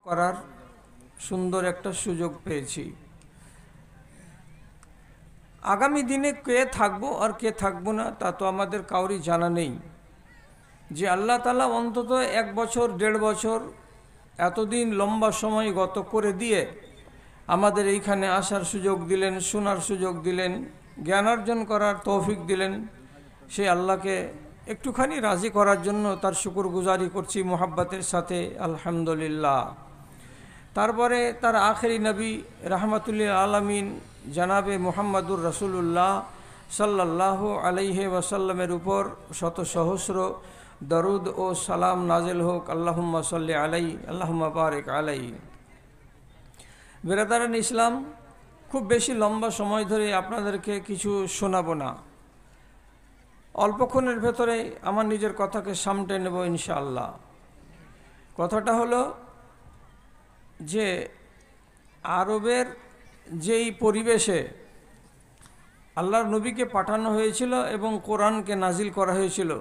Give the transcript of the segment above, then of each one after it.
করার সুন্দর একটা সুযোগ পেয়েছি। আগামী দিনে কে থাকবো আর কে থাকবো না তা তো আমাদের কাউরই জানা নেই। যে আল্লাহ তাআলা অন্তত 1 বছর 1.5 বছর এতদিন লম্বা সময় গত করে দিয়ে আমাদের এইখানে আসার সুযোগ দিলেন, শোনার সুযোগ দিলেন, জ্ঞানার্জন করার তৌফিক দিলেন, সেই আল্লাহকে একটুখানি রাজি করার জন্য তার শুকরগুজারি করছি মোহাব্বতের সাথে, আলহামদুলিল্লাহ। তারপরে তার আখেরি নবী রাহমাতুল্লিল আলামিন জনাবে মুহাম্মদুর রাসূলুল্লাহ সাল্লাল্লাহু আলাইহি ওয়াসাল্লামের উপর শত সহস্র দরুদ ও সালাম নাজিল হোক। আল্লাহুম্মা সাল্লি আলাইহি আল্লাহুম্মা বারিক আলাইহি। বিরাদারান ইসলাম, খুব বেশি লম্বা সময় ধরে আপনাদেরকে কিছু শোনাবো না, অল্পক্ষণের ভেতরে আমার নিজের কথাকে সামটে নেব ইনশাআল্লাহ। কথাটা হলো যে আরবের যেই পরিবেশে আল্লাহর নবীকে পাঠানো হয়েছিল এবং কোরআনকে নাজিল করা হয়েছিল,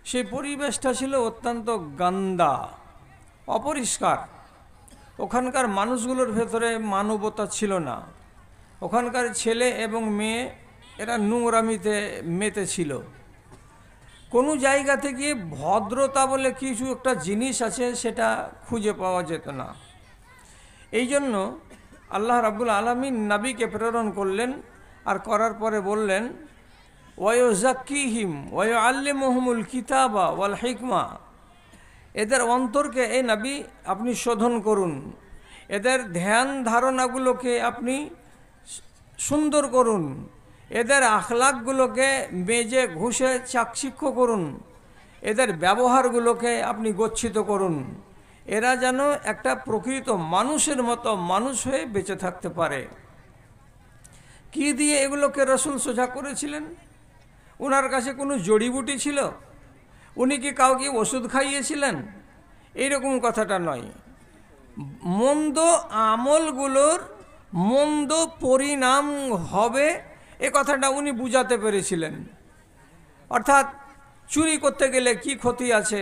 সেই পরিবেশটা ছিল অত্যন্ত গান্দা, অপরিষ্কার। ওখানকার মানুষগুলোর ভেতরে মানবতা ছিল না। ওখানকার ছেলে এবং মেয়ে এরা নোংরামিতে মেতে ছিল। কোনো জায়গা থেকে ভদ্রতা বলে কিছু একটা জিনিস আছে সেটা খুঁজে পাওয়া যেত না। এই জন্য আল্লাহ রাব্বুল আলামিন নবীকে প্রেরণ করলেন, আর করার পরে বললেন ওয়ায়ুযাক্কিহিম ওয়ায়ুআল্লিমুহুমুল কিতাবা ওয়াল হিকমা। এদের অন্তরকে এই নবী আপনি শোধন করুন, এদের ধ্যান ধারণাগুলোকে আপনি সুন্দর করুন, এদের আখলাকগুলোকে মেজে ঘুষে চাকচিক্য করুন, এদের ব্যবহারগুলোকে আপনি গচ্ছিত করুন, এরা যেন একটা প্রকৃত মানুষের মতো মানুষ হয়ে বেঁচে থাকতে পারে। কি দিয়ে এগুলোকে রাসূল সোজা করেছিলেন? ওনার কাছে কোনো জড়িবুটি ছিল? উনি কি কাউকে ওষুধ খাইয়েছিলেন? এইরকম কথাটা নয়। মন্দ আমলগুলোর মন্দ পরিণাম হবে এ কথাটা উনি বুঝাতে পেরেছিলেন। অর্থাৎ চুরি করতে গেলে কি ক্ষতি আছে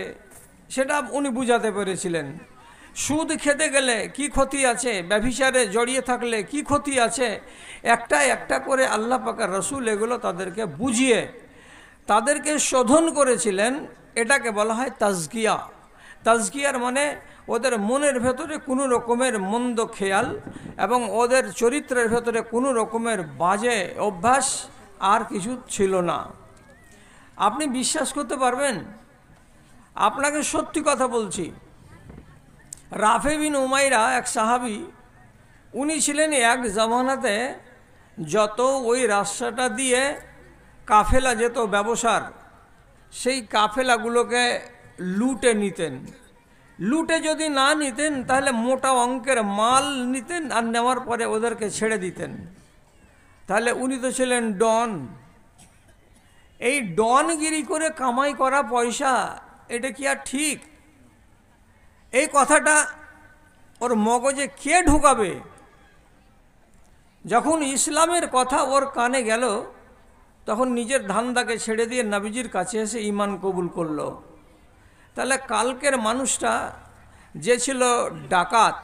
সেটা উনি বুঝাতে পেরেছিলেন। সুদ খেতে গেলে কি ক্ষতি আছে, ব্যভিচারে জড়িয়ে থাকলে কি ক্ষতি আছে, একটা একটা করে আল্লাহ পাকের রাসূল এগুলো তাদেরকে বুঝিয়ে তাদেরকে শোধন করেছিলেন। এটাকে বলা হয় তাজকিয়া। তাজকিয়ার মানে ওদের মনের ভেতরে কোনো রকমের মন্দ খেয়াল এবং ওদের চরিত্রের ভেতরে কোনো রকমের বাজে অভ্যাস আর কিছু ছিল না। আপনি বিশ্বাস করতে পারবেন? আপনাকে সত্যি কথা বলছি। রাফে বিন উমাইরা এক সাহাবী, উনি ছিলেন এক জামানাতে যত ওই রাস্তাটা দিয়ে কাফেলা যেত ব্যবসার, সেই কাফেলাগুলোকে লুটে নিতেন। লুটে যদি না নিতেন তাহলে মোটা অঙ্কের মাল নিতেন আর নেওয়ার পরে ওদেরকে ছেড়ে দিতেন। তাহলে উনি তো ছিলেন ডন। এই ডনগিরি করে কামাই করা পয়সা, এটা কি আর ঠিক? এই কথাটা ওর মগজে কে ঢুকাবে? যখন ইসলামের কথা ওর কানে গেল তখন নিজের ধান্দাকে ছেড়ে দিয়ে নবীজির কাছে এসে ঈমান কবুল করলো। তাহলে কালকের মানুষটা যে ছিল ডাকাত,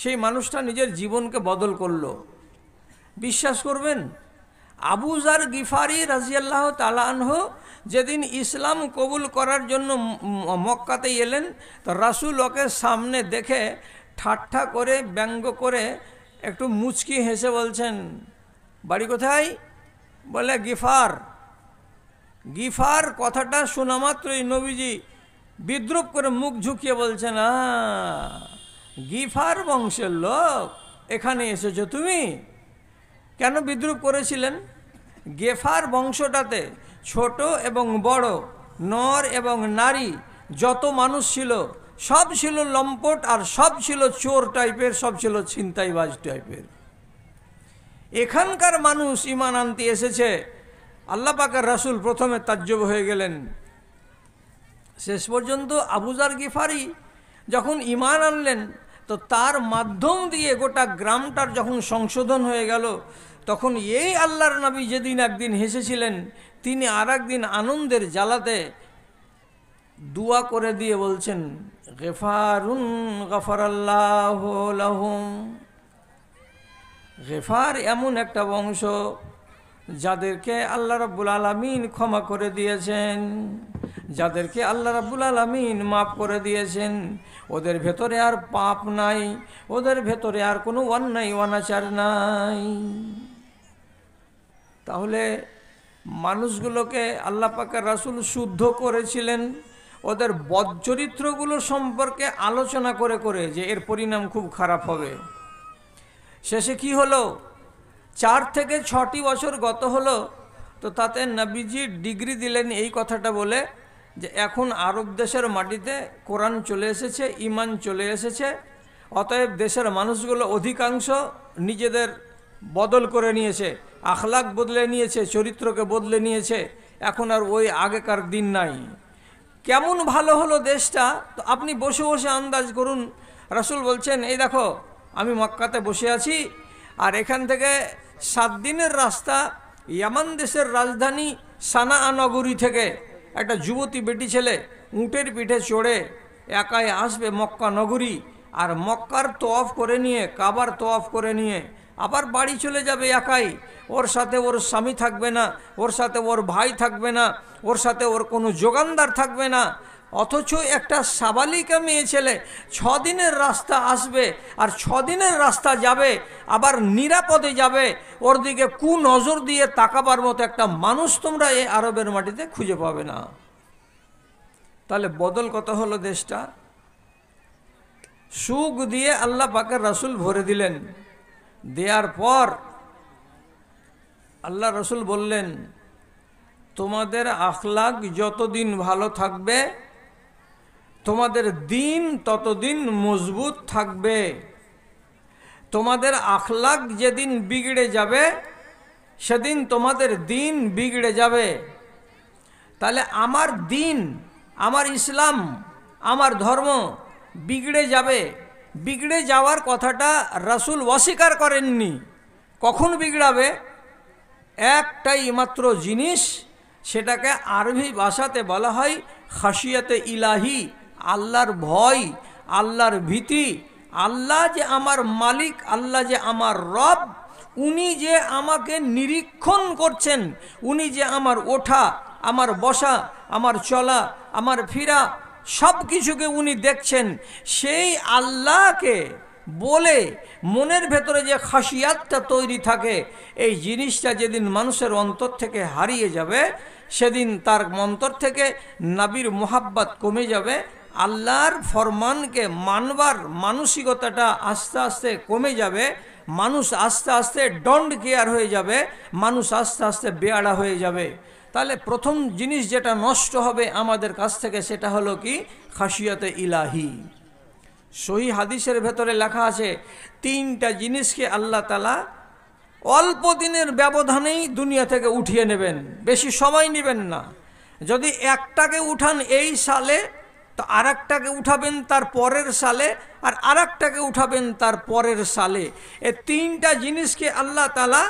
সেই মানুষটা নিজের জীবনকে বদল করলো। বিশ্বাস করবেন, আবু যার গিফারি রাদিয়াল্লাহু তাআলা আনহু যেদিন ইসলাম কবুল করার জন্য মক্কাতে এলেন, তো রাসূল ওকে সামনে দেখে ঠাট্টা করে ব্যঙ্গ করে একটু মুচকি হেসে বলছেন, বাড়ি কোথায়? বলে গিফার। গিফার কথাটা শোনা মাত্রই নবীজি বিদ্রুপ করে মুখ ঝুঁকিয়ে বলছেন, গিফার বংশের লোক, এখানে এসেছো তুমি? কেন বিদ্রুপ করেছিলেন? গেফার বংশটাতে ছোট এবং বড়, নর এবং নারী যত মানুষ ছিল সব ছিল লম্পট, আর সব ছিল চোর টাইপের, সব ছিল ছিনতাইবাজ টাইপের। এখানকার মানুষ ঈমান আনতে এসেছে, আল্লাহ পাকের রাসূল প্রথমে তাজ্জব হয়ে গেলেন। শেষ পর্যন্ত আবু যার গিফারি যখন ঈমান আনলেন, তো তার মাধ্যম দিয়ে গোটা গ্রামটার যখন সংশোধন হয়ে গেল, তখন এই আল্লাহর নবী যেদিন একদিন হেসেছিলেন, তিনি আর একদিন আনন্দের জ্বালাতে দুয়া করে দিয়ে বলছেন গেফারুন গফারাল্লাহু লাহুম। গেফার এমন একটা বংশ যাদেরকে আল্লাহ রাব্বুল আলামিন ক্ষমা করে দিয়েছেন, যাদেরকে আল্লাহ রাব্বুল আলামিন মাফ করে দিয়েছেন। ওদের ভেতরে আর পাপ নাই, ওদের ভেতরে আর কোনো অন্যায় অনাচার নাই। তাহলে মানুষগুলোকে আল্লাহ পাকের রাসূল শুদ্ধ করেছিলেন ওদের বদচরিত্রগুলো সম্পর্কে আলোচনা করে করে, যে এর পরিণাম খুব খারাপ হবে। শেষে কি হলো, 4 থেকে 6টি বছর গত হলো, তো তাতে নবীজি ডিগ্রি দিলেন এই কথাটা বলে যে এখন আরব দেশের মাটিতে কোরআন চলে এসেছে, ঈমান চলে এসেছে, অতএব দেশের মানুষগুলো অধিকাংশ নিজেদের বদল করে নিয়েছে, আখলাক বদলে নিয়েছে, চরিত্রকে বদলে নিয়েছে, এখন আর ওই আগেকার দিন নাই। কেমন ভালো হলো দেশটা, তো আপনি বসে বসে আন্দাজ করুন। রাসূল বলছেন এই দেখো আমি মক্কাতে বসে আছি, আর এখান থেকে 7 দিনের রাস্তা ইয়ামান দেশের রাজধানী সানাআ নগরী থেকে একটা যুবতী বেটি ছেলে উটের পিঠে চড়ে একাই আসবে মক্কা নগরী, আর মক্কার তওয়াফ করে নিয়ে, কাবার তওয়াফ করে নিয়ে আবার বাড়ি চলে যাবে একাই। ওর সাথে ওর স্বামী থাকবে না, ওর সাথে ওর ভাই থাকবে না, ওর সাথে ওর কোনো যোগানদার থাকবে না। অথচ একটা সাবালিকা মেয়ে ছেলে 6 দিনের রাস্তা আসবে, আর 6 দিনের রাস্তা যাবে, আবার নিরাপদে যাবে। ওর দিকে কুনজর দিয়ে তাকাবার মতো একটা মানুষ তোমরা এই আরবের মাটিতে খুঁজে পাবে না। তাহলে বদল কত হলো দেশটা। সুখ দিয়ে আল্লাহ পাকের রাসূল ভরে দিলেন। দেওয়ার পর আল্লাহ রাসূল বললেন তোমাদের আখলাক যতদিন ভালো থাকবে তোমাদের দিন ততদিন মজবুত থাকবে। তোমাদের আখলাক যেদিন বিগড়ে যাবে সেদিন তোমাদের দিন বিগড়ে যাবে। তাহলে আমার দিন, আমার ইসলাম, আমার ধর্ম বিগড়ে যাবে। বিগড়ে যাওয়ার কথাটা রাসূল অস্বীকার করেননি। কখন বিগড়াবে? একটাই মাত্র জিনিস, সেটাকে আরবি ভাষাতে বলা হয় খাশিয়াতে ইলাহি, আল্লাহর ভয়, আল্লাহর ভীতি। আল্লাহ যে আমার মালিক, আল্লাহ যে আমার রব, উনি যে আমাকে নিরীক্ষণ করছেন, উনি যে আমার ওঠা, আমার বসা, আমার চলা, আমার ফিরা সব কিছুকে উনি দেখছেন। সেই আল্লাহকে বলে মনের ভেতরে যে খাশিয়াতটা তৈরি থাকে, এই জিনিসটা যেদিন মানুষের অন্তর থেকে হারিয়ে যাবে সেদিন তার অন্তর থেকে নবীর মোহাব্বত কমে যাবে। আল্লাহর ফরমানকে মানবার মানসিকতাটা আস্তে আস্তে কমে যাবে। মানুষ আস্তে আস্তে ডন্ট কেয়ার হয়ে যাবে, মানুষ আস্তে আস্তে বেয়াড়া হয়ে যাবে। তাহলে প্রথম জিনিস যেটা নষ্ট হবে আমাদের কাছ থেকে সেটা হলো কি? খাশিয়াতে ইলাহি। সহি হাদিসের ভেতরে লেখা আছে 3টা জিনিসকে আল্লাহ তাআলা অল্প দিনের ব্যবধানেই দুনিয়া থেকে উঠিয়ে নেবেন, বেশি সময় নেবেন না। যদি একটাকে উঠান এই সালে, তো আরেকটাকে উঠাবেন তার পরের সালে, আর আরেকটাকে উঠাবেন তার পরের সালে। এই 3টা জিনিসকে আল্লাহ তাআলা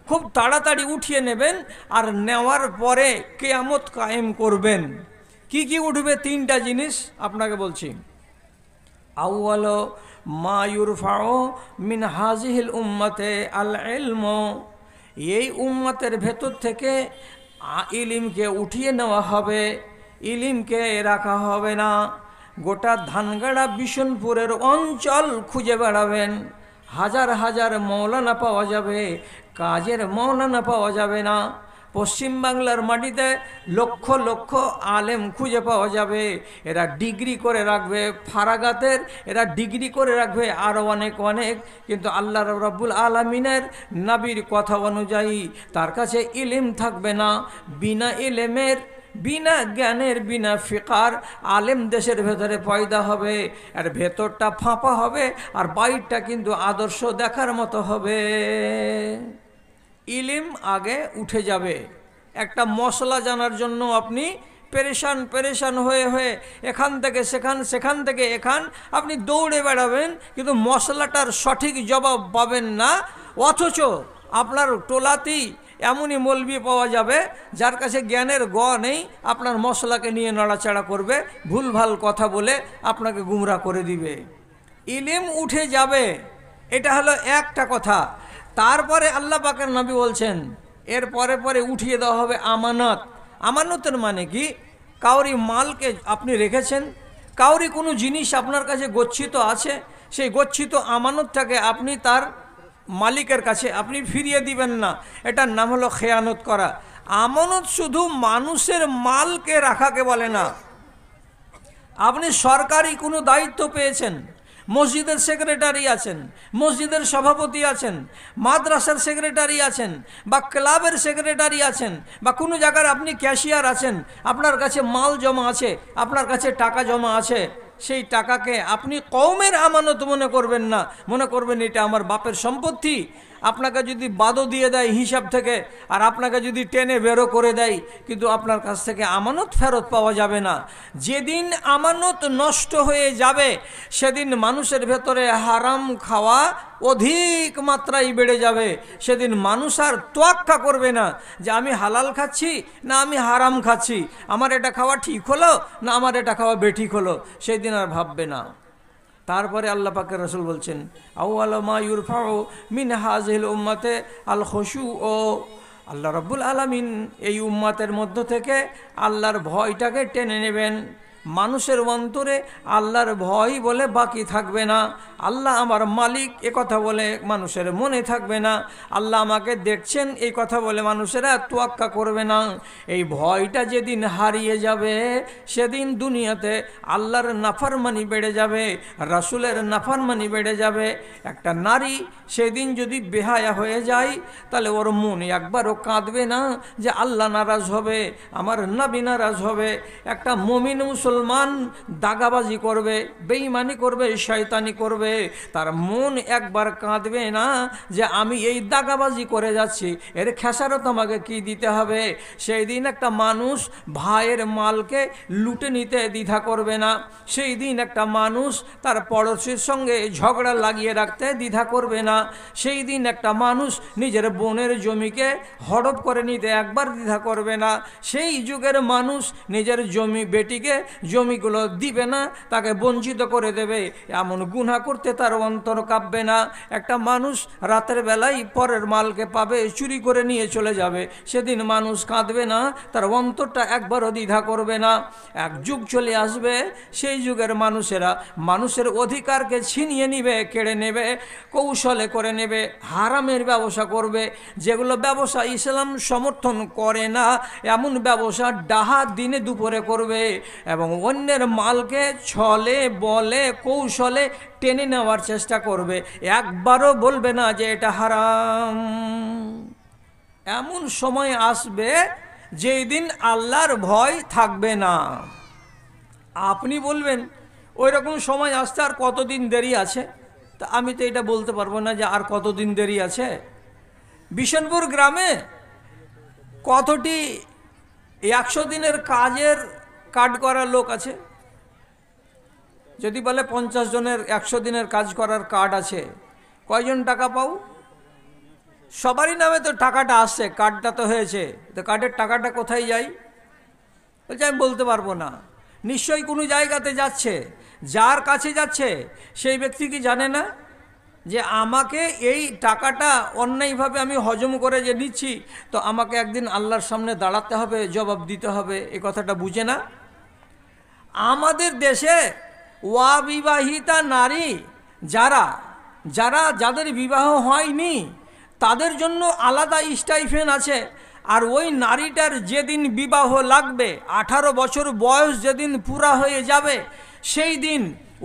খুব তাড়াতাড়ি উঠিয়ে নেবেন, আর নেওয়ার পরে কিয়ামত কায়েম করবেন। কি কি উঠবে 3টা জিনিস আপনাকে বলছি। আউয়াল মা ইউরফাউ মিন হাযিহিল উম্মতে আল ইলম, এই উম্মতের ভেতর থেকে ইলমকে উঠিয়ে নেওয়া হবে, ইলমকে রাখা হবে না। গোটা ধানগাড়া বিশনপুরের অঞ্চল খুঁজে বেড়াবেন, হাজার হাজার মৌলানা পাওয়া যাবে, কাজের মৌলানা পাওয়া যাবে না। পশ্চিমবাংলার মাটিতে লক্ষ লক্ষ আলেম খুঁজে পাওয়া যাবে, এরা ডিগ্রি করে রাখবে ফারাগাতের, এরা ডিগ্রি করে রাখবে আরও অনেক অনেক, কিন্তু আল্লাহ রাব্বুল আলামিনের নবীর কথা অনুযায়ী তার কাছে ইলম থাকবে না। বিনা ইলমের, বিনা জ্ঞানের, বিনা ফিকার আলেম দেশের ভেতরে পয়দা হবে, আর ভেতরটা ফাঁপা হবে, আর বাইরটা কিন্তু আদর্শ দেখার মতো হবে। ইলিম আগে উঠে যাবে। একটা মশলা জানার জন্য আপনি পেরেশান হয়ে হয়ে এখান থেকে সেখান, সেখান থেকে এখান আপনি দৌড়ে বেড়াবেন, কিন্তু মশলাটার সঠিক জবাব পাবেন না। অথচ আপনার টোলাতেই এমনই মৌলবি পাওয়া যাবে যার কাছে জ্ঞানের গ নেই, আপনার মশলাকে নিয়ে নড়াচড়া করবে, ভুলভাল কথা বলে আপনাকে গুমরাহ করে দিবে। ইলম উঠে যাবে, এটা হলো একটা কথা। তারপরে আল্লাহ পাকের নবী বলছেন এর পরে পরে উঠিয়ে দেওয়া হবে আমানত। আমানতের মানে কি? কাউরি মালকে আপনি রেখেছেন, কাউরি কোনো জিনিস আপনার কাছে গচ্ছিত আছে, সেই গচ্ছিত আমানতটাকে আপনি তার মালিকের কাছে আপনি ফিরিয়ে দিবেন না, এটার নাম হলো খেয়ানত করা। আমানত শুধু মানুষের মালকে রাখাকে বলে না। আপনি সরকারি কোনো দায়িত্ব পেয়েছেন, মসজিদের সেক্রেটারি আছেন, মসজিদের সভাপতি আছেন, মাদ্রাসার সেক্রেটারি আছেন, বা ক্লাবের সেক্রেটারি আছেন, বা কোনো জায়গার আপনি ক্যাশিয়ার আছেন, আপনার কাছে মাল জমা আছে, আপনার কাছে টাকা জমা আছে, সেই টাকাকে আপনি কওমের আমানত মনে করবেন না, মনে করবেন এটা আমার বাপের সম্পত্তি। আপনাকে যদি বাদও দিয়ে দেয় হিসাব থেকে, আর আপনাকে যদি টেনে বেরো করে দেয়, কিন্তু আপনার কাছ থেকে আমানত ফেরত পাওয়া যাবে না। যেদিন আমানত নষ্ট হয়ে যাবে সেদিন মানুষের ভেতরে হারাম খাওয়া অধিক মাত্রায় বেড়ে যাবে। সেদিন মানুষ আর তোয়াক্কা করবে না যে আমি হালাল খাচ্ছি না আমি হারাম খাচ্ছি, আমার এটা খাওয়া ঠিক হলো না আমার এটা খাওয়া বেঠিক হলো, সেই দিন আর ভাববে না। তারপরে আল্লাহ পাকের রাসূল বলছেন আউয়াল মা ইউরফাউ মিন হাযিহিল উম্মাতে আল খুশু। ও আল্লাহ রাব্বুল আলামিন এই উম্মাতের মধ্য থেকে আল্লাহর ভয়টাকে টেনে নেবেন। মানুষের অন্তরে আল্লাহর ভয় বলে বাকি থাকবে না। আল্লাহ আমার মালিক এ কথা বলে মানুষের মনে থাকবে না। আল্লাহ আমাকে দেখছেন এই কথা বলে মানুষেরা তোয়াক্কা করবে না। এই ভয়টা যেদিন হারিয়ে যাবে সেদিন দুনিয়াতে আল্লাহর নাফরমানি বেড়ে যাবে, রাসূলের নাফরমানি বেড়ে যাবে। একটা নারী সেদিন যদি বেহায়া হয়ে যায় তাহলে ওর মন একবারও কাঁদবে না যে আল্লাহ নারাজ হবে, আমার নবী নারাজ হবে। একটা মুমিন মুসলমান দাগাবাজি করবে, বেঈমানি করবে, শয়তানি করবে, তার মন একবার কাঁদবে না যে আমি এই দাগাবাজি করে যাচ্ছি, এর খেসারত আমাকে কি দিতে হবে। সেই দিন একটা মানুষ ভাইয়ের মালকে লুটে নিতে দ্বিধা করবে না। সেই দিন একটা মানুষ তার পড়োশির সঙ্গে ঝগড়া লাগিয়ে রাখতে দ্বিধা করবে না। সেই দিন একটা মানুষ নিজের বোনের জমিকে হড়প করে নিতে একবার দ্বিধা করবে না। সেই যুগের মানুষ নিজের জমি বেটিকে জমিগুলো দিবে না, তাকে বঞ্চিত করে দেবে, এমন গুনাহ করতে তার অন্তর কাঁপবে না। একটা মানুষ রাতের বেলায় পরের মালকে পাবে, চুরি করে নিয়ে চলে যাবে, সেদিন মানুষ কাঁদবে না, তার অন্তরটা একবারও দ্বিধা করবে না। এক যুগ চলে আসবে, সেই যুগের মানুষেরা মানুষের অধিকারকে ছিনিয়ে নিবে, কেড়ে নেবে, কৌশলে করে নেবে, হারামের ব্যবসা করবে। যেগুলো ব্যবসা ইসলাম সমর্থন করে না এমন ব্যবসা ডাহা দিনে দুপুরে করবে, এবং অন্যের মালকে ছলে বলে কৌশলে টেনে নেওয়ার চেষ্টা করবে। একবারও বলবে না যে এটা হারাম। এমন সময় আসবে যেই দিন আল্লাহর ভয় থাকবে না। আপনি বলবেন ওই রকম সময় আসতে আর কতদিন দেরি আছে? তা আমি তো এটা বলতে পারবো না যে আর কতদিন দেরি আছে। বিশনপুর গ্রামে কতটি 100 দিনের কাজের কার্ড করা লোক আছে? যদি বলে 50 জনের 100 দিনের কাজ করার কার্ড আছে, কয়জন টাকা পাও? সবারই নামে তো টাকাটা আসছে, কার্ডটা তো হয়েছে, তো কার্ডের টাকাটা কোথায় যায়? বলছে আমি বলতে পারবো না। নিশ্চয়ই কোনো জায়গাতে যাচ্ছে। যার কাছে যাচ্ছে সেই ব্যক্তি কি জানে না যে আমাকে এই টাকাটা অন্যায়ভাবে আমি হজম করে যে নিচ্ছি, তো আমাকে একদিন আল্লাহর সামনে দাঁড়াতে হবে, জবাব দিতে হবে, এই কথাটা বুঝে না? আমাদের দেশে অবিবাহিতা নারী যাদের বিবাহ হয়নি তাদের জন্য আলাদা স্টাইফেন আছে। আর ওই নারীটার যেদিন বিবাহ লাগবে, 18 বছর বয়স যেদিন পুরা হয়ে যাবে, সেই দিন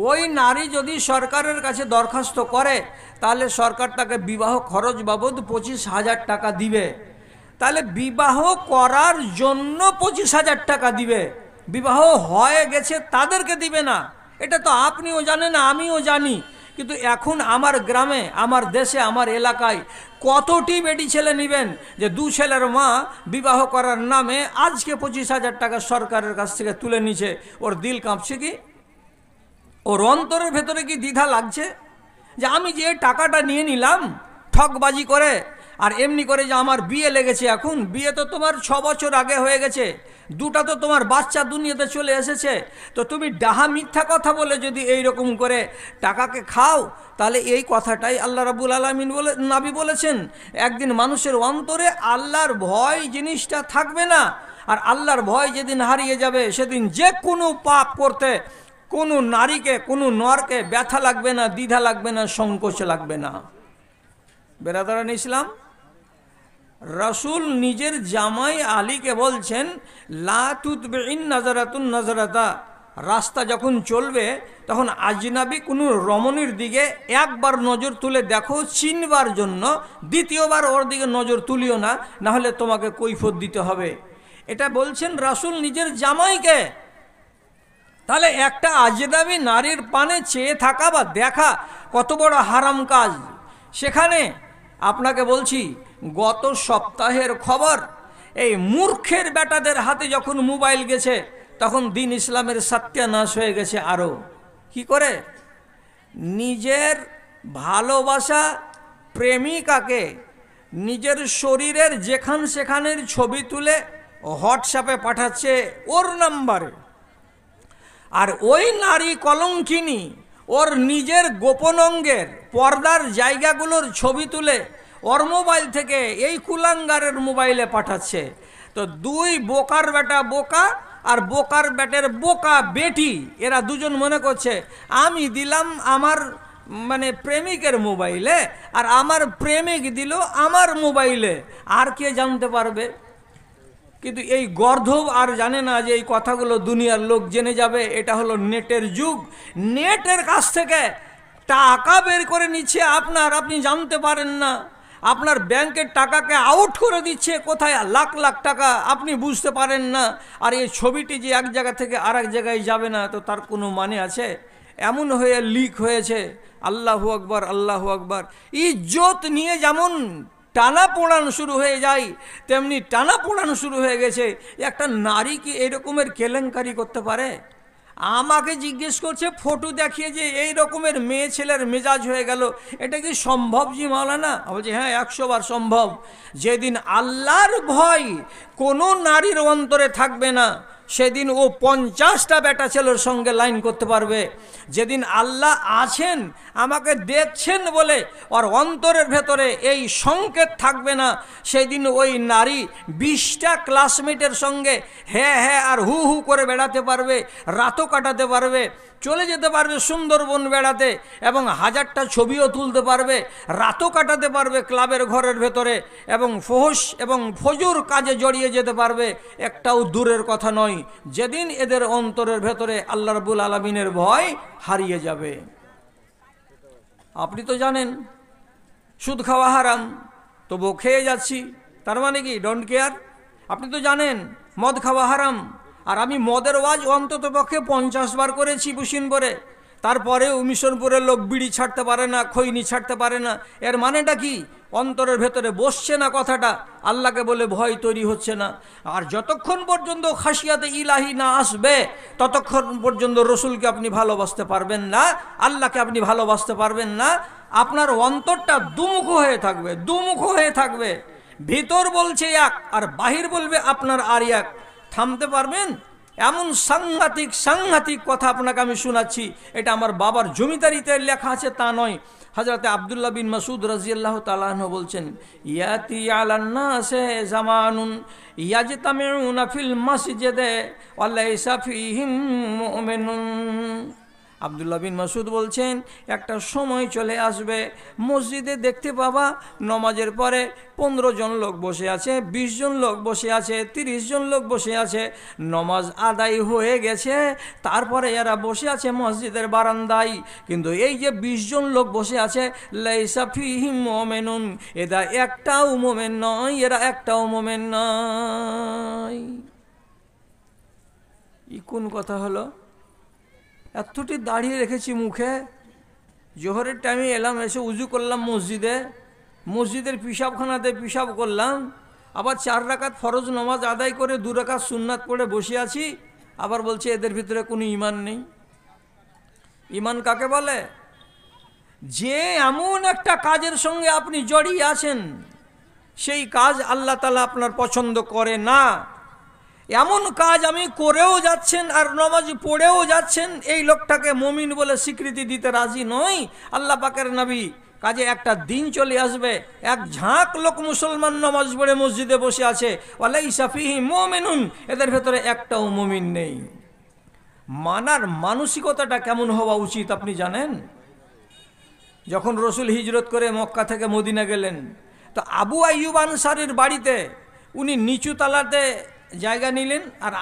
ওই নারী যদি সরকারের কাছে দরখাস্ত করে তাহলে সরকার তাকে বিবাহ খরচ বাবদ 25,000 টাকা দিবে। তাহলে বিবাহ করার জন্য 25,000 টাকা দিবে, বিবাহ হয়ে গেছে তাদেরকে দিবে না। এটা তো আপনিও জানেন, আমিও জানি। কিন্তু এখন আমার গ্রামে, আমার দেশে, আমার এলাকায় কতটি বেটি ছেলে নিবেন যে 2 ছেলের মা বিবাহ করার নামে আজকে 25,000 টাকা সরকারের কাছ থেকে তুলে নিছে। ওর দিল কাঁপছে কি? ওর অন্তরের ভেতরে কি দ্বিধা লাগছে যে আমি যে টাকাটা নিয়ে নিলাম ঠকবাজি করে, আর এমনি করে যে আমার বিয়ে লেগেছে, এখন বিয়ে তো তোমার 6 বছর আগে হয়ে গেছে, দুটা তো তোমার বাচ্চা দুনিয়াতে চলে এসেছে, তো তুমি ডাহা মিথ্যা কথা বলে যদি এই রকম করে টাকাকে খাও, তাহলে এই কথাটাই আল্লাহ রাব্বুল আলামিন নবী বলেছেন, একদিন মানুষের অন্তরে আল্লাহর ভয় জিনিসটা থাকবে না। আর আল্লাহর ভয় যেদিন হারিয়ে যাবে, সেদিন যে কোনো পাপ করতে কোনো নারীকে, কোনো নরকে ব্যথা লাগবে না, দ্বিধা লাগবে না, সংকোচ লাগবে না। বেরাদারান ইসলাম, রাসূল নিজের জামাই আলীকে বলছেন, লা তুতবিইন নাজারাতুন নাজারাতা, রাস্তা যখন চলবে তখন আজনাবী কোনো রমণীর দিকে একবার নজর তুলে দেখো চিনবার জন্য, দ্বিতীয়বার ওর দিকে নজর তুলিও না, না হলে তোমাকে কৈফিয়ত দিতে হবে। এটা বলছেন রাসূল নিজের জামাইকে। তাহলে একটা আজনাবী নারীর পানে চেয়ে থাকা বা দেখা কত বড় হারাম কাজ। সেখানে আপনাকে বলছি, গত সপ্তাহের খবর, এই মূর্খের বেটাদের হাতে যখন মোবাইল গেছে, তখন দিন ইসলামের সত্যানাশ হয়ে গেছে। আরও কি করে নিজের ভালোবাসা প্রেমিকাকে নিজের শরীরের যেখান সেখানের ছবি তুলে হোয়াটসঅ্যাপে পাঠাচ্ছে ওর নাম্বারে, আর ওই নারী কলঙ্কিনী ওর নিজের গোপন অঙ্গের পর্দার জায়গাগুলোর ছবি তুলে ওর মোবাইল থেকে এই কুলাঙ্গারের মোবাইলে পাঠাচ্ছে। তো দুই বোকার বেটা বোকা আর বোকার বেটের বোকা বেটি, এরা দুজন মনে করছে আমি দিলাম আমার প্রেমিকের মোবাইলে, আর আমার প্রেমিক দিল আমার মোবাইলে, আর কে জানতে পারবে? কিন্তু এই গর্ধব আর জানে না যে এই কথাগুলো দুনিয়ার লোক জেনে যাবে। এটা হলো নেটের যুগ। নেটের কাছ থেকে টাকা বের করে নিচ্ছে আপনি জানতে পারেন না। আপনার ব্যাংকের টাকাকে আউট করে দিচ্ছে কোথায়, লাখ লাখ টাকা, আপনি বুঝতে পারেন না। আর এই ছবিটি যে এক জায়গা থেকে আর এক জায়গায় যাবে না, তো তার কোনো মানে আছে? এমন হয়ে লিক হয়েছে। আল্লাহু আকবার, আল্লাহু আকবার। ইজ্জত নিয়ে যেমন টানা পোড়ানো শুরু হয়ে যায়, তেমনি টানা পোড়ানো শুরু হয়ে গেছে। একটা নারী কি এরকমের কেলেঙ্কারি করতে পারে? আমাকে জিজ্ঞেস করছে ফটো দেখিয়ে যে এই রকমের মেয়ে ছেলের মেজাজ হয়ে গেল, এটা কি সম্ভব জি মাওলানা? বলছি হ্যাঁ, 100 বার সম্ভব। যেদিন আল্লাহর ভয় কোনো নারীর অন্তরে থাকবে না, সেদিন ও 50টা বেটা ছেলের সঙ্গে লাইন করতে পারবে। যেদিন আল্লাহ আছেন, আমাকে দেখছেন বলে ওর অন্তরের ভেতরে এই সংকেত থাকবে না, সেদিন ওই নারী 20টা ক্লাসমেটের সঙ্গে হ্যাঁ হ্যাঁ আর হু হু করে বেড়াতে পারবে, রাতও কাটাতে পারবে, চলে যেতে পারবে সুন্দরবন বেড়াতে, এবং 1000টা ছবিও তুলতে পারবে, রাতও কাটাতে পারবে ক্লাবের ঘরের ভেতরে, এবং ফোহশ এবং ফজুর কাজে জড়িয়ে যেতে পারবে। একটাও দূরের কথা নয়, যেদিন এদের অন্তরের ভেতরে আল্লাহ রাব্বুল আলামিনের ভয় হারিয়ে যাবে। আপনি তো জানেন সুদ খাওয়া হারাম, তবুও খেয়ে যাচ্ছি, তার মানে কি ডোন্ট কেয়ার? আপনি তো জানেন মদ খাওয়া হারাম, আর আমি মদের ওয়াজ অন্তত পক্ষে 50 বার করেছি বুসিনপুরে, তারপরেও মিশনপুরের লোক বিড়ি ছাড়তে পারে না, খৈনি ছাড়তে পারে না। এর মানেটা কি? অন্তরের ভেতরে বসছে না কথাটা, আল্লাহকে বলে ভয় তৈরি হচ্ছে না। আর যতক্ষণ পর্যন্ত খাসিয়াতে ইলাহি না আসবে, ততক্ষণ পর্যন্ত রসুলকে আপনি ভালোবাসতে পারবেন না, আল্লাহকে আপনি ভালোবাসতে পারবেন না। আপনার অন্তরটা দুমুখ হয়ে থাকবে, দুমুখ হয়ে থাকবে। ভিতর বলছে এক, আর বাহির বলবে আপনার আর এক। থামতে পারবেন? এমন সাংঘাতিক সাংঘাতিক কথা আপনাকে আমি শোনাচ্ছি। এটা আমার বাবার জমিদারিতে লেখা আছে তা নয়। হযরত আব্দুল্লাহ বিন মাসউদ রাদিয়াল্লাহু তাআলা আনহু বলছেন, ইয়াতি আলান নাসে জামানুন ইয়াজতামিউনা ফিল মসজিদে ওয়া লাইসা ফীহিম মুমিনুন। আব্দুল্লাহ বিন মাসউদ বলছেন, একটা সময় চলে আসবে, মসজিদে দেখতে পাবা নমাজের পরে 15 জন লোক বসে আছে, 20 জন লোক বসে আছে, 30 জন লোক বসে আছে। নমাজ আদায় হয়ে গেছে, তারপরে এরা বসে আছে মসজিদের বারান্দায়, কিন্তু এই যে 20 জন লোক বসে আছে, লাইসা ফীহিম মুমিনুন, এরা একটাও মুমিন নয়, এরা একটাও মুমিন নয়। কোন কথা হলো? এতটি দাঁড়িয়ে রেখেছি মুখে, জোহরের টাইমে এলাম, এসে উজু করলাম মসজিদে, মসজিদের পিশাবখানাতে পিশাব করলাম, আবার 4 রাকাত ফরজ নামাজ আদায় করে 2 রাকাত সুন্নাত পড়ে বসে আছি, আবার বলছে এদের ভিতরে কোনো ঈমান নেই। ঈমান কাকে বলে? যে এমন একটা কাজের সঙ্গে আপনি জড়িয়ে আছেন, সেই কাজ আল্লাহ তাআলা আপনার পছন্দ করে না। এমন কাজ আমি করেও যাচ্ছেন আর নামাজ পড়েও যাচ্ছেন, এই লোকটাকে মুমিন বলে স্বীকৃতি দিতে রাজি নই আল্লাহ পাকের নবী। কাজে একটা দিন চলে আসবে, এক ঝাঁক লোক মুসলমান নামাজ পড়ে মসজিদে বসে আছে, ওয়ালাইসা ফিহি মুমিনুন, এদের ভেতরে একটাও মুমিন নেই। মানার মানসিকতাটা কেমন হওয়া উচিত আপনি জানেন? যখন রসুল হিজরত করে মক্কা থেকে মদিনা গেলেন, তো আবু আইয়ুব আনসারীর বাড়িতে উনি নিচু তালাতে জায়গা নিলেন, আর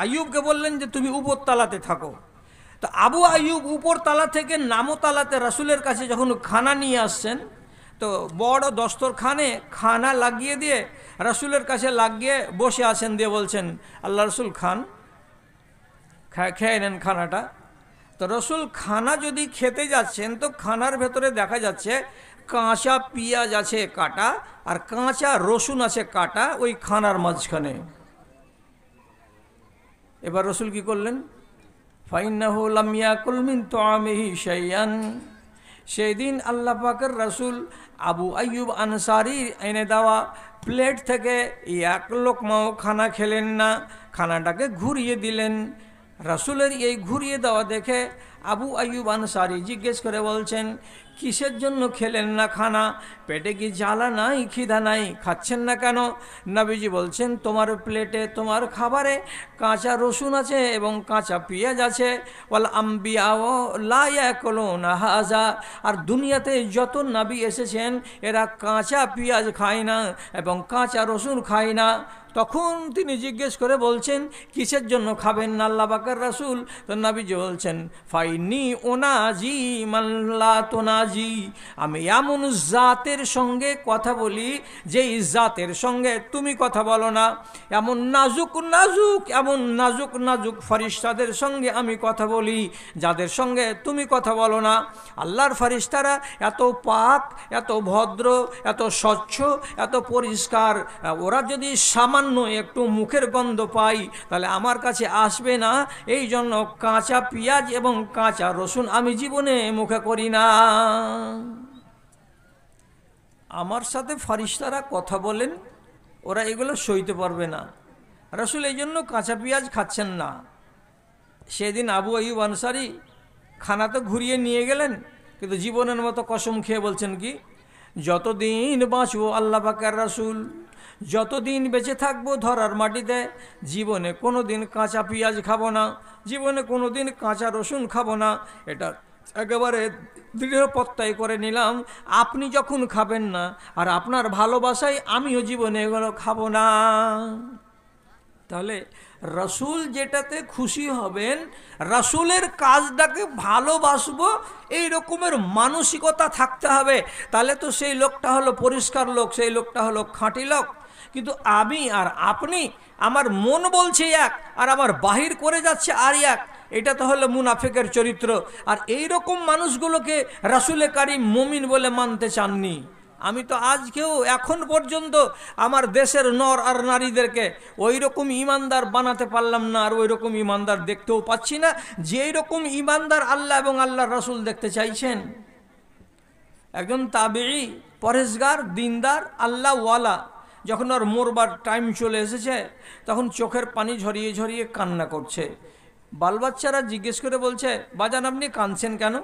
আইয়ুবকে বললেন যে তুমি উপর তালাতে থাকো। তো আবু আইয়ুব উপর তালা থেকে নামো তালাতে রাসূলের কাছে যখন খানা নিয়ে আসছেন, তো বড় দস্তরখানে খানা লাগিয়ে দিয়ে রাসূলের কাছে লাগিয়ে বসে আছেন, দিয়ে বলছেন আল্লাহ রসুল খান, খেয়ে নেন খানাটা। তো রসুল খানা যদি খেতে যাচ্ছেন, তো খানার ভেতরে দেখা যাচ্ছে কাঁচা পেঁয়াজ আছে কাটা, আর কাঁচা রসুন আছে কাটা ওই খানার মাঝখানে। এবার রসুল কি করলেন? ফাইন্নাহু লাম ইয়াকুল মিন তুআমিহি শাইআন। সেই দিন আল্লাহ পাকের রসুল আবু আইয়ুব আনসারী এনে দেওয়া প্লেট থেকে এক লোকমাও খানা খেলেন না, খানাটাকে ঘুরিয়ে দিলেন। রসুলের এই ঘুরিয়ে দেওয়া দেখে আবু আইয়ুব আনসারী জিজ্ঞেস করে বলছেন, কিসের জন্য খেলেন না খানা? পেটে কি জ্বালা নাই, খিদা নাই, খাচ্ছেন না কেন? নবীজি বলছেন, তোমার প্লেটে, তোমার খাবারে কাঁচা রসুন আছে এবং কাঁচা পেঁয়াজ আছে। ওয়াল আম্বিয়াও লা ইয়াকুলুনা হাযা, আর দুনিয়াতে যত নবী এসেছেন এরা কাঁচা পেঁয়াজ খায় না এবং কাঁচা রসুন খায় না। তখন তিনি জিজ্ঞেস করে বলছেন, কিসের জন্য খাবেন না আল্লাহ পাকের রাসূল? তো নবীজি বলছেন, ফাইনি ওনাজি মান লা তুনাজি, আমি এমন জাতের সঙ্গে কথা বলি যেই জাতের সঙ্গে তুমি কথা বলো না। এমন নাজুক নাজুক, এমন নাজুক নাজুক ফেরেশতাদের সঙ্গে আমি কথা বলি যাদের সঙ্গে তুমি কথা বলো না। আল্লাহর ফেরেশতারা এত পাক, এত ভদ্র, এত স্বচ্ছ, এত পরিষ্কার, ওরা যদি সামান্য একটু মুখের গন্ধ পাই তাহলে আমার কাছে আসবে না। এই জন্য কাঁচা পেঁয়াজ এবং কাঁচা রসুন আমি জীবনে মুখে করি না। আমার সাথে ফেরেশতারা কথা বলেন, ওরা এগুলো সইতে পারবে না। রাসূল এই জন্য কাঁচা পেঁয়াজ খাচ্ছেন না। সেদিন আবু আইয়ুব আনসারী খানা তো ঘুরিয়ে নিয়ে গেলেন, কিন্তু জীবনের মতো কসম খেয়ে বলছেন কি, যতদিন বাঁচবো আল্লাহ পাকের রাসূল, যতদিন বেঁচে থাকবো ধরার মাটিতে, জীবনে কোনো দিন কাঁচা পেঁয়াজ খাবো না, জীবনে কোনো দিন কাঁচা রসুন খাবো না। এটা একেবারে দৃঢ় প্রত্যয় করে নিলাম। আপনি যখন খাবেন না, আর আপনার ভালোবাসায় আমিও জীবনে এগুলো খাবো না। তাহলে রসুল যেটাতে খুশি হবেন, রসুলের কাজটাকে ভালোবাসবো, এই রকমের মানসিকতা থাকতে হবে। তাহলে তো সেই লোকটা হলো পরিষ্কার লোক, সেই লোকটা হলো খাঁটি লোক। কিন্তু আমি আর আপনি, আমার মন বলছে এক আর আমার বাহির করে যাচ্ছে আর এক, এটা তো হলো মুনাফিকের চরিত্র। আর এই রকম মানুষগুলোকে রাসূলে কারীম মুমিন বলে মানতে চাননি। আমি তো আজকেও এখন পর্যন্ত আমার দেশের নর আর নারীদেরকে ওই রকম ইমানদার বানাতে পারলাম না, আর ওই রকম ইমানদার দেখতেও পাচ্ছি না যেই রকম ইমানদার আল্লাহ এবং আল্লাহর রাসূল দেখতে চাইছেন। একজন তাবেঈ, পরহেজগার, দিনদার, আল্লাহওয়ালা, যখন ওর মরবার টাইম চলে এসেছে, তখন চোখের পানি ঝরিয়ে ঝরিয়ে কান্না করছে। বাল বাচ্চারা জিজ্ঞেস করে বলছে, বাজান আপনি কাঁদছেন কেন?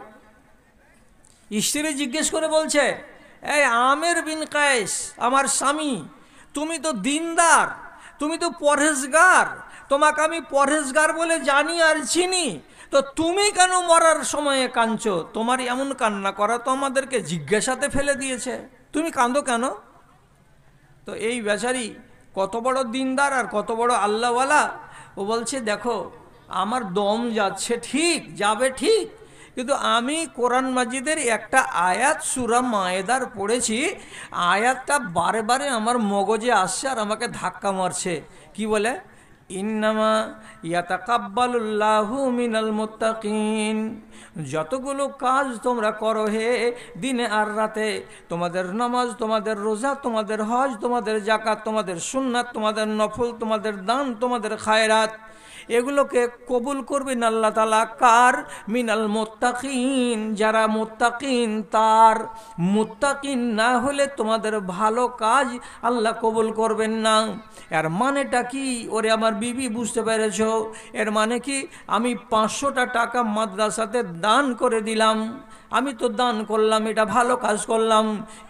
স্ত্রী জিজ্ঞেস করে বলছে, এই আমের বিন কায়েস, আমার স্বামী, তুমি তো দিনদার, তুমি তো পরহেজগার, তোমাকে আমি পরহেজগার বলে জানি আর চিনি, তো তুমি কেন মরার সময়ে কাঁদছো? তোমার এমন কান্না করা তো আমাদেরকে জিজ্ঞাসাতে ফেলে দিয়েছে, তুমি কাঁদো কেন? তো এই বেচারি কত বড় দিনদার আর কত বড় আল্লাহওয়ালা, ও বলছে, দেখো আমার দম যাচ্ছে ঠিক, যাবে ঠিক, কিন্তু আমি কোরআন মাজিদের একটা আয়াত সূরা মায়েদার পড়েছি, আয়াতটা বারে বারে আমার মগজে আসছে আর আমাকে ধাক্কা মারছে। কি বলে? ইন্নামা ইয়াতাকাব্বালুল্লাহু মিনাল মুত্তাকিন। যতগুলো কাজ তোমরা করো হে দিনে আর রাতে, তোমাদের নামাজ, তোমাদের রোজা, তোমাদের হজ, তোমাদের যাকাত, তোমাদের সুন্নাত, তোমাদের নফল, তোমাদের দান, তোমাদের খায়রাত, এগুলোকে কবুল করবেন আল্লাহ তাআলা কার? মিনাল মুত্তাকিন, যারা মুত্তাকিন তার। মুত্তাকিন না হলে তোমাদের ভালো কাজ আল্লাহ কবুল করবেন না। এর মানেটা কি? ওরে আমার বিবি, বুঝতে পেরেছ? এর মানে কি? আমি 500টা টাকা মাদ্রাসাতে দান করে দিলাম, আমি তো দান করলাম, এটা ভালো কাজ করলাম,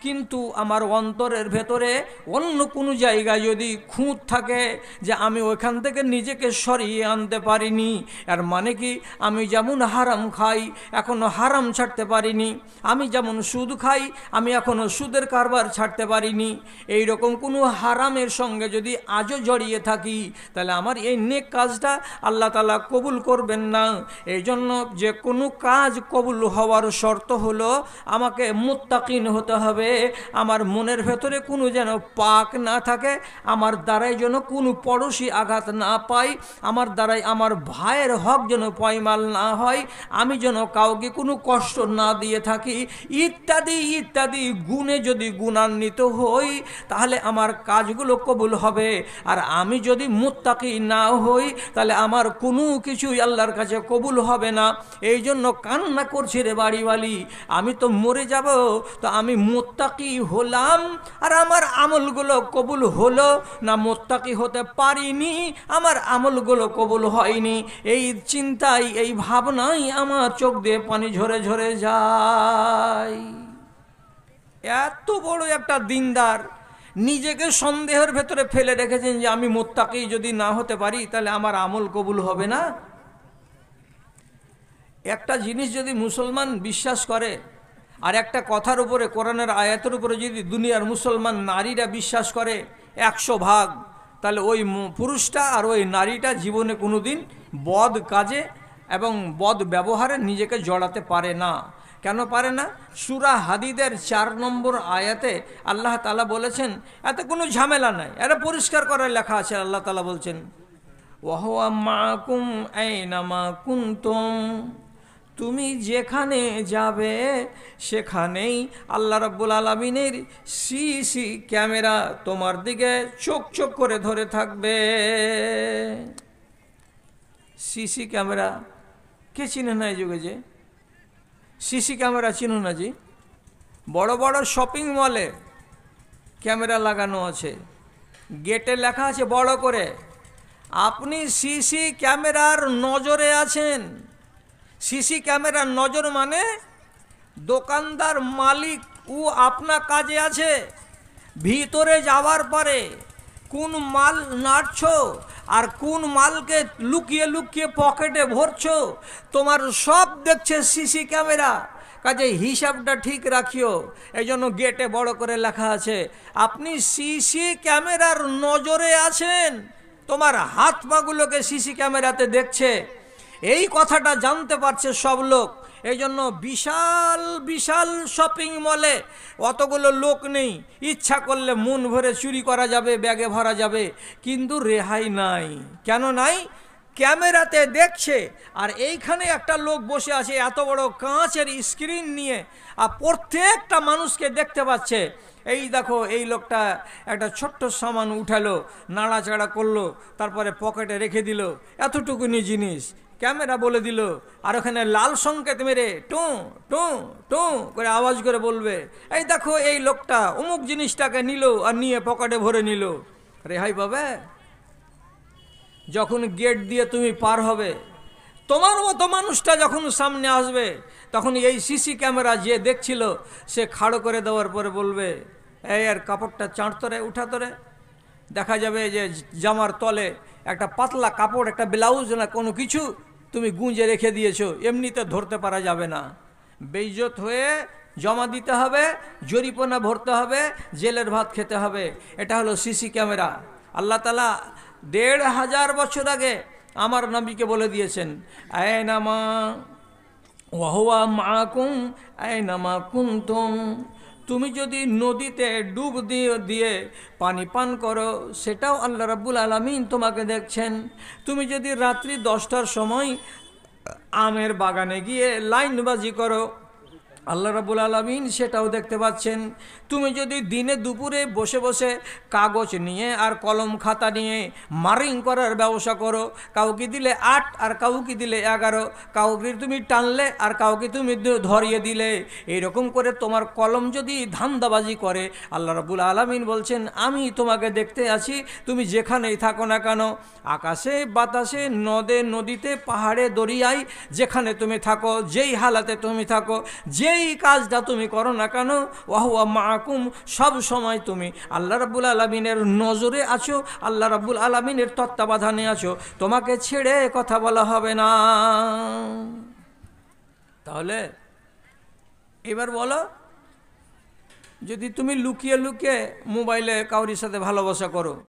কিন্তু আমার অন্তরের ভেতরে অন্য কোনো জায়গায় যদি খুঁত থাকে যে আমি ওইখান থেকে নিজেকে সরিয়ে আনতে পারিনি, এর মানে কি? আমি যেমন হারাম খাই এখনো হারাম ছাড়তে পারিনি, আমি যেমন সুদ খাই আমি এখনো সুদের কারবার ছাড়তে পারিনি, এই রকম কোনো হারামের সঙ্গে যদি আজও জড়িয়ে থাকি, তাহলে আমার এই নেক কাজটা আল্লাহ তাআলা কবুল করবেন না। এই জন্য যে কোনো কাজ কবুল হওয়ার শর্ত হলো আমাকে মুত্তাকিন হতে হবে। আমার মনের ভেতরে কোনো যেন পাক না থাকে, আমার দ্বারাই যেন কোনো পড়োশি আঘাত না পাই, আমার দ্বারাই আমার ভাইয়ের হক যেন পয়মাল না হয়, আমি যেন কাউকে কোনো কষ্ট না দিয়ে থাকি, ইত্যাদি ইত্যাদি গুণে যদি গুণান্বিত হই তাহলে আমার কাজগুলো কবুল হবে। আর আমি যদি মুত্তাকি না হই তাহলে আমার কোনো কিছুই আল্লাহর কাছে কবুল হবে না। এই জন্য কান্না করছি রে বাড়িওয়ালি, আমি তো মরে যাব, তো আমি মুত্তাকি হলাম আর আমার আমলগুলো কবুল হলো না? মুত্তাকি হতে পারিনি, আমার আমলগুলো কবুল হয়নি। এই চিন্তাই, এই ভাবনাই আমার চোখ দিয়ে পানি ঝরে ঝরে যায়। এত বড় একটা দিনদার নিজেকে সন্দেহের ভেতরে ফেলে রেখেছেন যে আমি মুত্তাকি যদি না হতে পারি তাহলে আমার আমল কবুল হবে না। একটা জিনিস যদি মুসলমান বিশ্বাস করে আর একটা কথার উপরে, কোরআনের আয়াতের উপরে যদি দুনিয়ার মুসলমান নারীরা বিশ্বাস করে 100 ভাগ, তাহলে ওই পুরুষটা আর ওই নারীটা জীবনে কোনোদিন বদ কাজে এবং বদ ব্যবহারে নিজেকে জড়াতে পারে না। কেন পারে না? সূরা হাদিদের 4 নম্বর আয়াতে আল্লাহ তাআলা বলেছেন এতে কোনো ঝামেলা নাই, এটা পরিষ্কার করে লেখা আছে। আল্লাহ তাআলা বলছেন ওয়াহুয়া মাকুম আইনামা কুনতুম, তুমি যেখানে যাবে সেখানেই আল্লাহ রাব্বুল আলামিনের সিসি ক্যামেরা তোমার দিকে চোখ চোখ করে ধরে থাকবে। সিসি ক্যামেরা কে চিনে না এই যুগে? যে সিসি ক্যামেরা চিনো না জি? বড় বড় শপিং মলে ক্যামেরা লাগানো আছে, গেটে লেখা আছে বড় করে আপনি সিসি ক্যামেরার নজরে আছেন। সিসি ক্যামেরার নজর মানে দোকানদার মালিক ও আপনার কাজে আছে, ভিতরে যাওয়ার পরে কোন মাল নাড়ছো আর কোন মালকে লুকিয়ে লুকিয়ে পকেটে ভরছো তোমার সব দেখছে সিসি ক্যামেরা। কাজে হিসাবটা ঠিক রাখিও। এই জন্য গেটে বড় করে লেখা আছে আপনি সিসি ক্যামেরার নজরে আছেন, তোমার হাত পাগুলোকে সিসি ক্যামেরাতে দেখছে। এই কথাটা জানতে পারছে সব লোক। এই জন্য বিশাল বিশাল শপিং মলে অতগুলো লোক নেই, ইচ্ছা করলে মন ভরে চুরি করা যাবে, ব্যাগে ভরা যাবে, কিন্তু রেহাই নাই। কেন নাই? ক্যামেরাতে দেখছে। আর এইখানে একটা লোক বসে আছে এত বড় কাঁচের স্ক্রিন নিয়ে, আর প্রত্যেকটা মানুষকে দেখতে পাচ্ছে। এই দেখো এই লোকটা একটা ছোট্ট সামান উঠালো, নাড়াচাড়া করলো, তারপরে পকেটে রেখে দিল, এতটুকুনি জিনিস ক্যামেরা বলে দিল। আর ওখানে লাল সংকেত মেরে টু টু টু করে আওয়াজ করে বলবে এই দেখো এই লোকটা অমুক জিনিসটাকে নিল আর নিয়ে পকেটে ভরে নিল। রেহাই পাবে? যখন গেট দিয়ে তুমি পার হবে, তোমার মতো মানুষটা যখন সামনে আসবে, তখন এই সিসি ক্যামেরা যে দেখছিল সে খাড়ো করে দেওয়ার পরে বলবে এই আর কাপড়টা চাঁড়তরে উঠাতরে। দেখা যাবে যে জামার তলে একটা পাতলা কাপড়, একটা ব্লাউজ না কোনো কিছু তুমি গুঁজে রেখে দিয়েছো, এমনিতে ধরতে পারা যাবে না। বেইজ্জত হয়ে জমা দিতে হবে, জরিমানা ভরতে হবে, জেলের ভাত খেতে হবে। এটা হলো সিসি ক্যামেরা। আল্লাহ তাআলা ১৫০০ বছর আগে আমার নবীকে বলে দিয়েছেন আয়নামা ওয়াহুয়া মাকুম আয়নামা কুনতুম, তুমি যদি নদীতে ডুব দিয়ে পানি পান করো, সেটাও আল্লাহ রাব্বুল আলামিন তোমাকে দেখছেন। তুমি যদি রাত্রি 10টার সময় আমের বাগানে গিয়ে লাইনবাজি করো, আল্লাহ রাব্বুল আলামিন সেটাও দেখতে পাচ্ছেন। তুমি যদি দিনে দুপুরে বসে বসে কাগজ নিয়ে আর কলম খাতা নিয়ে মারিং করার ব্যবসা করো, কাউকে দিলে 8 আর কাউকে দিলে 11, কাউকে তুমি টানলে আর কাউকে তুমি ধরিয়ে দিলে, এইরকম করে তোমার কলম যদি ধান্দাবাজি করে, আল্লাহ রাব্বুল আলামিন বলছেন আমি তোমাকে দেখতে আছি, তুমি যেখানেই থাকো না কেন, আকাশে বাতাসে নদে নদীতে পাহাড়ে দরিয়ায় যেখানে তুমি থাকো, যেই হালাতে তুমি থাকো, যেই কাজটা তুমি করো না কেন, ওয়াহুয়া মাকুম, সব সময় তুমি আল্লাহ রাব্বুল আলামিনের নজরে আছো, আল্লাহ রাব্বুল আলামিনের তত্ত্বাবধানে আছো, তোমাকে ছেড়ে কথা বলা হবে না। তাহলে এবার বলো, যদি তুমি লুকিয়ে লুকিয়ে মোবাইলে কাউরির সাথে ভালোবাসা করো,